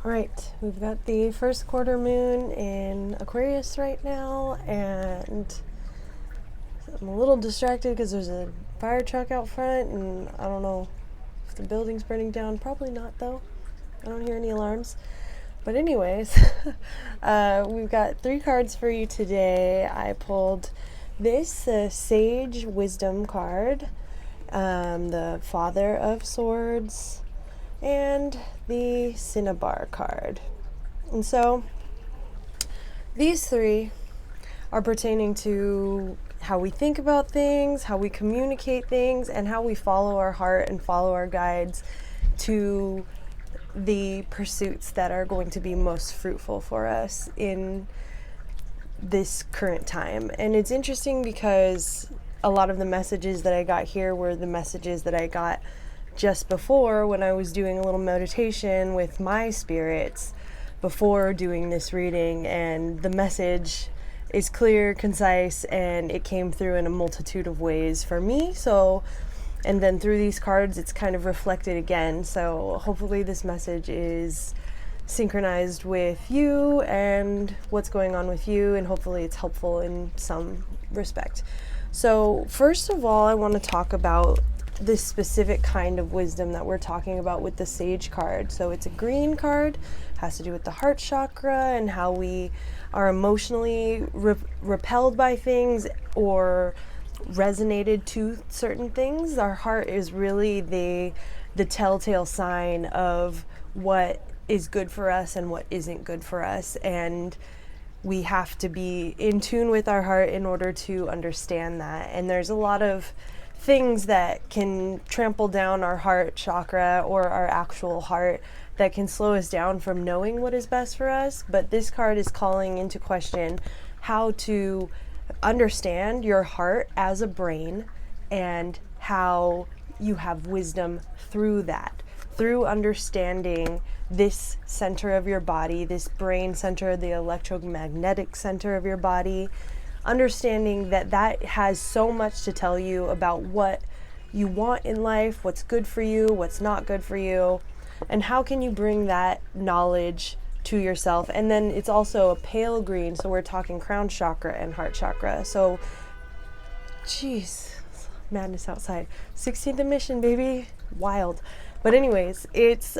All right, we've got the first quarter moon in Aquarius right now, and I'm a little distracted because there's a fire truck out front, and I don't know if the building's burning down. Probably not, though. I don't hear any alarms. But anyways, we've got 3 cards for you today. I pulled this Sage Wisdom card, the Father of Swords, and the Cinnabar card. And so these 3 are pertaining to how we think about things, how we communicate things, and how we follow our heart and follow our guides to the pursuits that are going to be most fruitful for us in this current time. And it's interesting because a lot of the messages that I got here were the messages that I got just before when I was doing a little meditation with my spirits before doing this reading, and the message is clear, concise, and it came through in a multitude of ways for me. So, and then through these cards it's kind of reflected again, so hopefully this message is synchronized with you and what's going on with you, and hopefully it's helpful in some respect. So first of all, I want to talk about this specific kind of wisdom that we're talking about with the Sage card. So it's a green card, has to do with the heart chakra and how we are emotionally repelled by things or resonated to certain things. Our heart is really the telltale sign of what is good for us and what isn't good for us, and we have to be in tune with our heart in order to understand that. And there's a lot of things that can trample down our heart chakra or our actual heart that can slow us down from knowing what is best for us. But this card is calling into question how to understand your heart as a brain and how you have wisdom through that, through understanding this center of your body, this brain center, the electromagnetic center of your body, understanding that that has so much to tell you about what you want in life, what's good for you, what's not good for you, and how can you bring that knowledge to yourself. And then it's also a pale green, so we're talking crown chakra and heart chakra. So, jeez, madness outside. 16th emission, baby, wild. But anyways, it's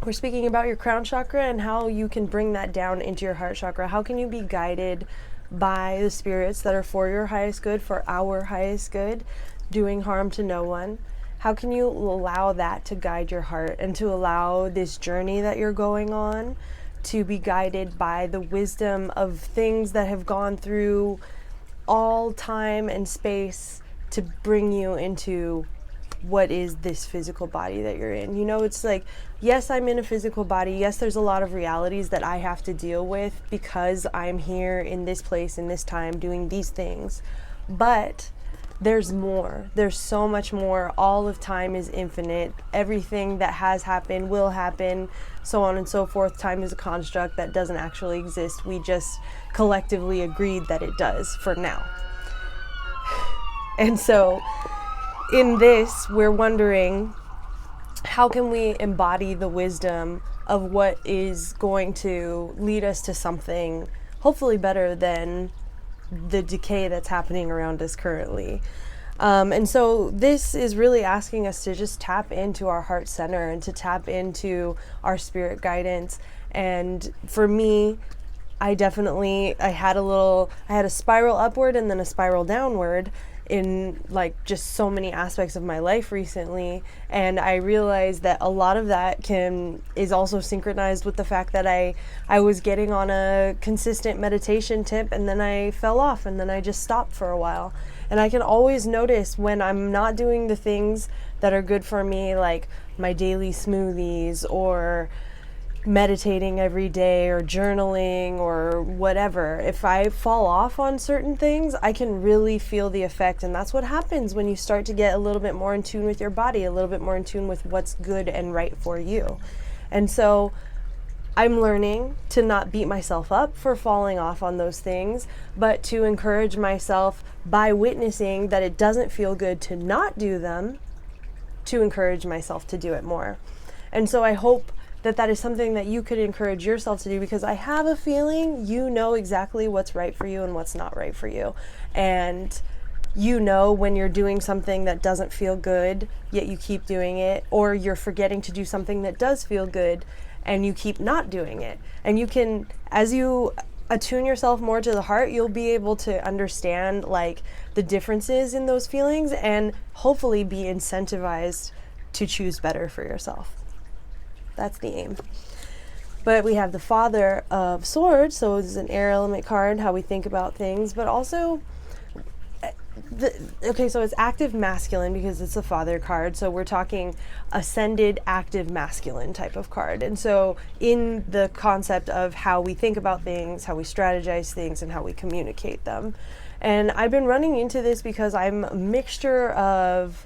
we're speaking about your crown chakra and how you can bring that down into your heart chakra. How can you be guided by the spirits that are for your highest good, for our highest good, doing harm to no one? How can you allow that to guide your heart and to allow this journey that you're going on to be guided by the wisdom of things that have gone through all time and space to bring you into what is this physical body that you're in? You know, it's like, yes, I'm in a physical body. Yes, there's a lot of realities that I have to deal with because I'm here in this place, in this time, doing these things. But there's more. There's so much more. All of time is infinite. Everything that has happened will happen, so on and so forth. Time is a construct that doesn't actually exist. We just collectively agreed that it does for now. And so in this, we're wondering, how can we embody the wisdom of what is going to lead us to something hopefully better than the decay that's happening around us currently? And so this is really asking us to just tap into our heart center and to tap into our spirit guidance. And for me, I had a spiral upward and then a spiral downward in like just so many aspects of my life recently, and I realized that a lot of that is also synchronized with the fact that I was getting on a consistent meditation tip, and then I fell off, and then I just stopped for a while. And I can always notice when I'm not doing the things that are good for me, like my daily smoothies or meditating every day or journaling or whatever. If I fall off on certain things, I can really feel the effect. And that's what happens when you start to get a little bit more in tune with your body, a little bit more in tune with what's good and right for you. And so I'm learning to not beat myself up for falling off on those things, but to encourage myself by witnessing that it doesn't feel good to not do them, to encourage myself to do it more. And so I hope that is something that you could encourage yourself to do, because I have a feeling you know exactly what's right for you and what's not right for you. And you know when you're doing something that doesn't feel good, yet you keep doing it, or you're forgetting to do something that does feel good and you keep not doing it. And you can, as you attune yourself more to the heart, you'll be able to understand like the differences in those feelings and hopefully be incentivized to choose better for yourself. That's the aim. But we have the Father of Swords, so it's an air element card, how we think about things, but also so it's active masculine because it's a father card, so we're talking ascended active masculine type of card. And so in the concept of how we think about things, how we strategize things, and how we communicate them. And I've been running into this because I'm a mixture of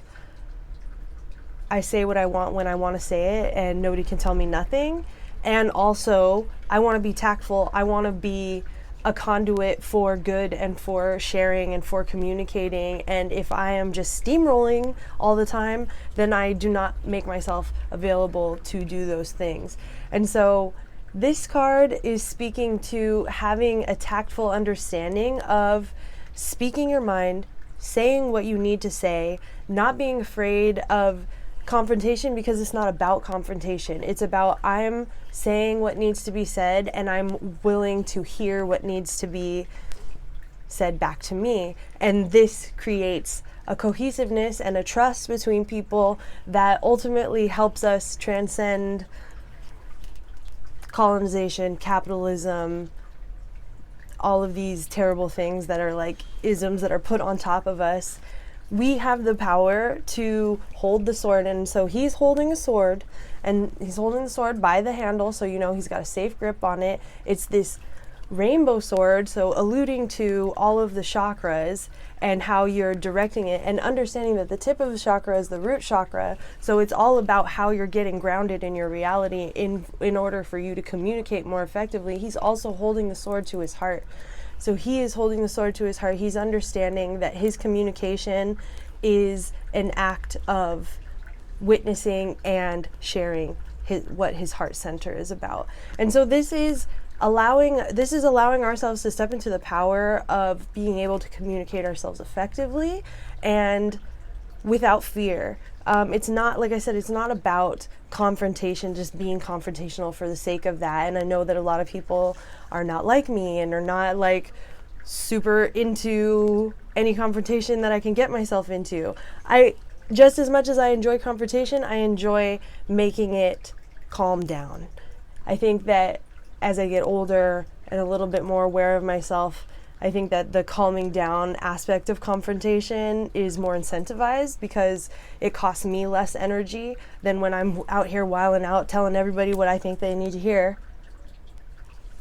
I say what I want when I want to say it and nobody can tell me nothing, and also I want to be tactful, I want to be a conduit for good and for sharing and for communicating. And if I am just steamrolling all the time, then I do not make myself available to do those things. And so this card is speaking to having a tactful understanding of speaking your mind, saying what you need to say, not being afraid of confrontation, because it's not about confrontation. It's about I'm saying what needs to be said and I'm willing to hear what needs to be said back to me. And this creates a cohesiveness and a trust between people that ultimately helps us transcend colonization, capitalism, all of these terrible things that are like isms that are put on top of us. We have the power to hold the sword. And so he's holding a sword, and he's holding the sword by the handle, so you know he's got a safe grip on it. It's this rainbow sword, so alluding to all of the chakras and how you're directing it, and understanding that the tip of the chakra is the root chakra. So it's all about how you're getting grounded in your reality in order for you to communicate more effectively. He's also holding the sword to his heart. So he is holding the sword to his heart. He's understanding that his communication is an act of witnessing and sharing what his heart center is about. And so this is allowing ourselves to step into the power of being able to communicate ourselves effectively and without fear. It's not, like I said, it's not about confrontation, just being confrontational for the sake of that. And I know that a lot of people are not like me and are not like super into any confrontation that I can get myself into. Just as much as I enjoy confrontation, I enjoy making it calm down. I think that as I get older and a little bit more aware of myself, I think that the calming down aspect of confrontation is more incentivized because it costs me less energy than when I'm out here wilding out telling everybody what I think they need to hear.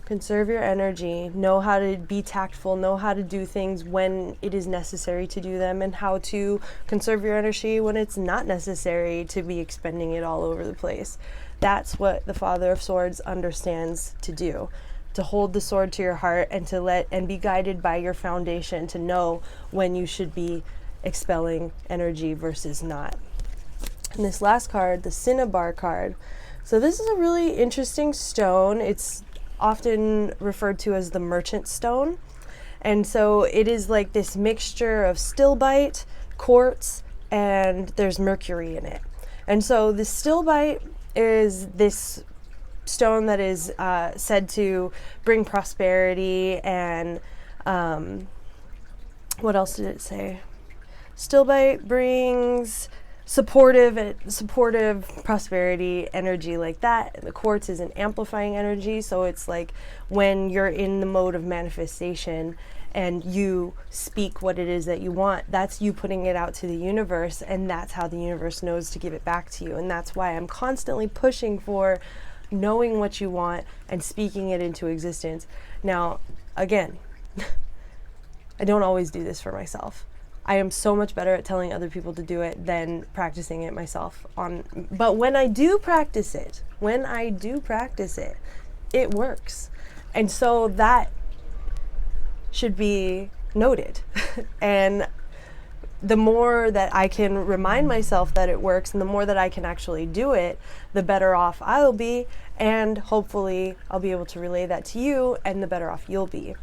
Conserve your energy, know how to be tactful, know how to do things when it is necessary to do them, and how to conserve your energy when it's not necessary to be expending it all over the place. That's what the Father of Swords understands to do. To hold the sword to your heart and to be guided by your foundation to know when you should be expelling energy versus not. And this last card, the Cinnabar card. So this is a really interesting stone. It's often referred to as the merchant stone. And so it is like this mixture of stilbite, quartz, and there's mercury in it. And so the stilbite is this stone that is said to bring prosperity and what else did it say? Stilbite brings supportive prosperity energy like that. The quartz is an amplifying energy, so it's like when you're in the mode of manifestation and you speak what it is that you want, that's you putting it out to the universe, and that's how the universe knows to give it back to you. And that's why I'm constantly pushing for knowing what you want and speaking it into existence. Now, again, I don't always do this for myself. I am so much better at telling other people to do it than practicing it myself. But when I do practice it, it works. And so that should be noted. And the more that I can remind myself that it works and the more that I can actually do it, the better off I'll be, and hopefully I'll be able to relay that to you, and the better off you'll be.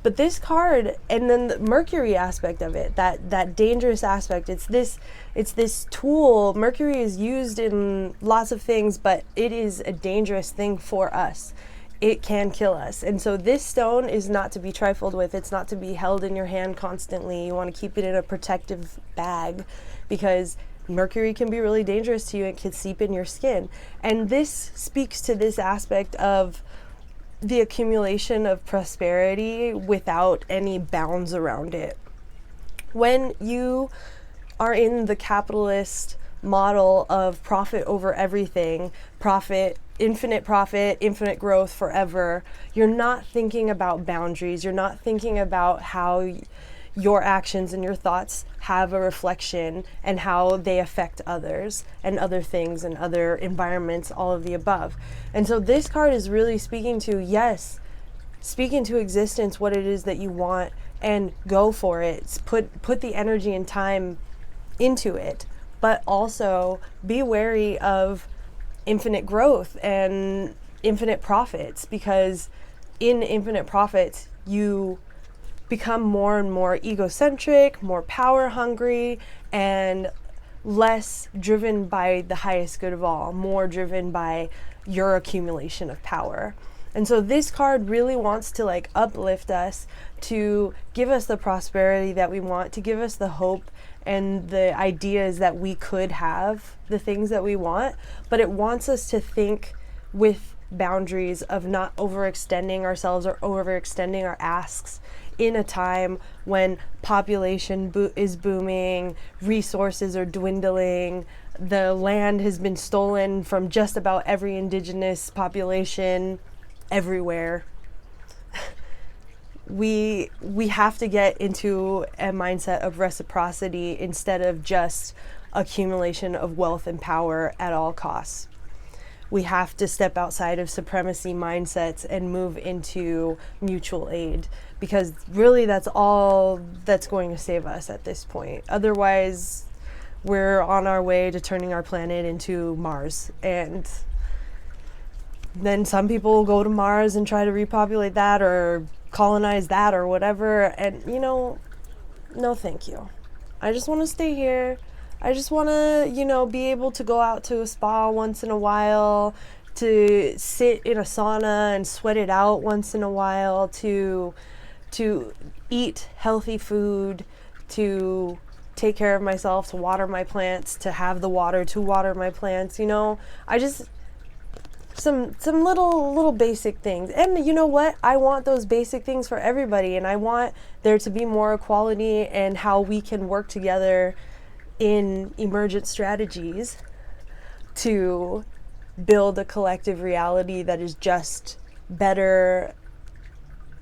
But this card, and then the Mercury aspect of it, that dangerous aspect, it's this tool. Mercury is used in lots of things, but it is a dangerous thing for us. It can kill us. And so this stone is not to be trifled with. It's not to be held in your hand constantly. You want to keep it in a protective bag, because Mercury can be really dangerous to you. It can seep in your skin. And this speaks to this aspect of the accumulation of prosperity without any bounds around it. When you are in the capitalist model of profit over everything, infinite growth forever, you're not thinking about boundaries. You're not thinking about how your actions and your thoughts have a reflection and how they affect others and other things and other environments, all of the above. And so this card is really speaking to, yes, speak into existence what it is that you want and go for it. Put the energy and time into it, but also be wary of infinite growth and infinite profits, because in infinite profits, you become more and more egocentric, more power hungry, and less driven by the highest good of all, more driven by your accumulation of power. And so this card really wants to like uplift us, to give us the prosperity that we want, to give us the hope and the ideas that we could have the things that we want, but it wants us to think with boundaries of not overextending ourselves or overextending our asks in a time when population is booming, resources are dwindling, the land has been stolen from just about every indigenous population everywhere. We have to get into a mindset of reciprocity instead of just accumulation of wealth and power at all costs. We have to step outside of supremacy mindsets and move into mutual aid, because really that's all that's going to save us at this point. Otherwise, we're on our way to turning our planet into Mars, and then some people will go to Mars and try to repopulate that or colonize that or whatever, and no thank you. I just want to stay here. I just want to, be able to go out to a spa once in a while, to sit in a sauna and sweat it out once in a while, to eat healthy food, to take care of myself, to water my plants, to have the water to water my plants. I just some little basic things. And you know what? I want those basic things for everybody, and I want there to be more equality and how we can work together in emergent strategies to build a collective reality that is just better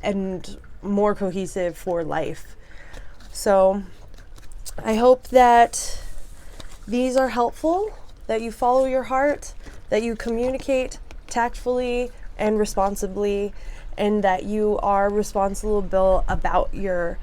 and more cohesive for life. So I hope that these are helpful, that you follow your heart, that you communicate tactfully and responsibly, and that you are responsible about your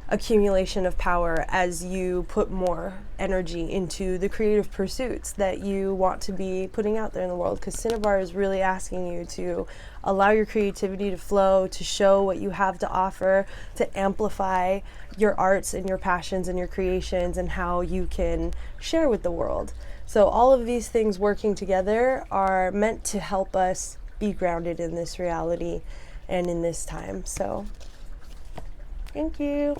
accumulation of power as you put more energy into the creative pursuits that you want to be putting out there in the world. Because Cinnabar is really asking you to allow your creativity to flow, to show what you have to offer, to amplify your arts and your passions and your creations and how you can share with the world. So all of these things working together are meant to help us be grounded in this reality and in this time. So thank you.